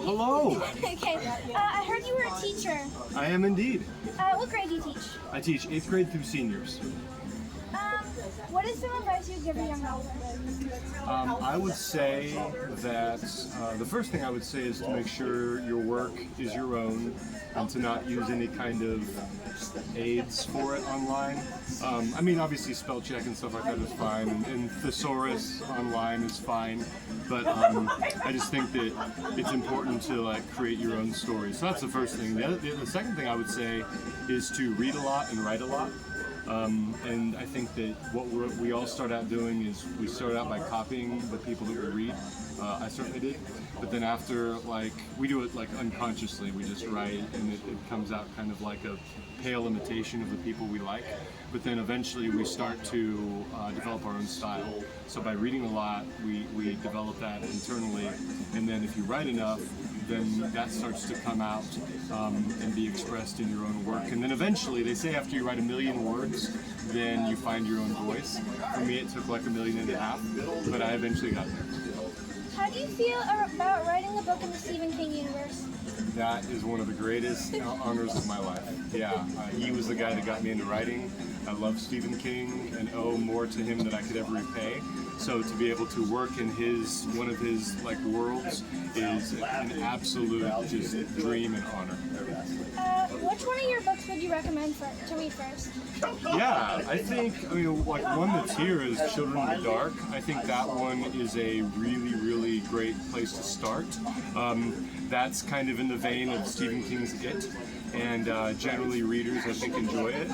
Hello. Okay. I heard you were a teacher. I am indeed. What grade do you teach? I teach 8th grade through seniors. What is some advice you would give a young author? I would say that the first thing I would say is to make sure your work is your own and to not use any kind of aids for it online. I mean, obviously spell check and stuff like that is fine, and thesaurus online is fine, but I just think that it's important to like create your own story. So that's the first thing. The second thing I would say is to read a lot and write a lot. And I think that what we all start out doing is we start out by copying the people that we read. I certainly did, but then after, like, we do it like unconsciously. We just write, and it comes out kind of like a pale imitation of the people we like. But then eventually we start to develop our own style. So by reading a lot, we develop that internally, and then if you write enough, then that starts to come out and be expressed in your own work. And then eventually, they say after you write 1 million words, then you find your own voice. For me, it took like 1.5 million, but I eventually got there. How do you feel about writing a book in the Stephen King universe? That is one of the greatest honors of my life. Yeah, he was the guy that got me into writing. I love Stephen King and owe more to him than I could ever repay. So to be able to work in one of his like worlds is an absolute just dream and honor. Which one of your books would you recommend to read first? Yeah, I mean, like one that's here is Children of the Dark. I think that one is a really, really great place to start. That's kind of in the vein of Stephen King's It. And generally readers, I think, enjoy it.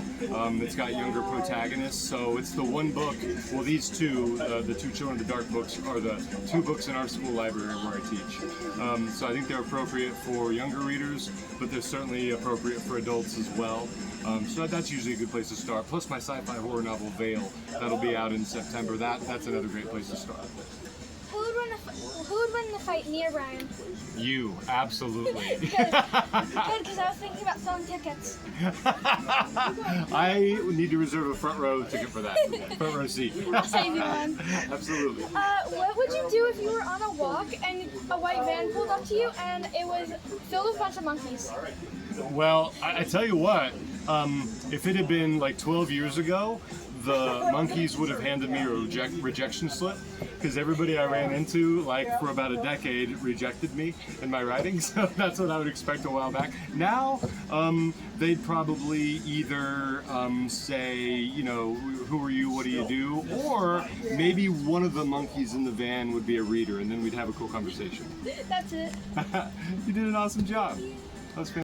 It's got younger protagonists, so it's the one book, well these two, the two Children of the Dark books are the 2 books in our school library where I teach. So I think they're appropriate for younger readers, but they're certainly appropriate for adults as well. So that's usually a good place to start. Plus my sci-fi horror novel, Veil, that'll be out in September. That's another great place to start. Who would win the fight, me or Brian? You, absolutely. Good, because I was thinking about selling tickets. I need to reserve a front row ticket for that. Front row seat. I'll save you one. Absolutely. What would you do if you were on a walk and a white van pulled up to you and it was filled with a bunch of monkeys? Well, I tell you what, if it had been like 12 years ago, the monkeys would have handed me a rejection slip, because everybody I ran into, like for about a decade, rejected me and my writing, so that's what I would expect a while back. Now, they'd probably either say, you know, who are you, what do you do, or maybe one of the monkeys in the van would be a reader, and then we'd have a cool conversation. That's it. You did an awesome job. That was fantastic.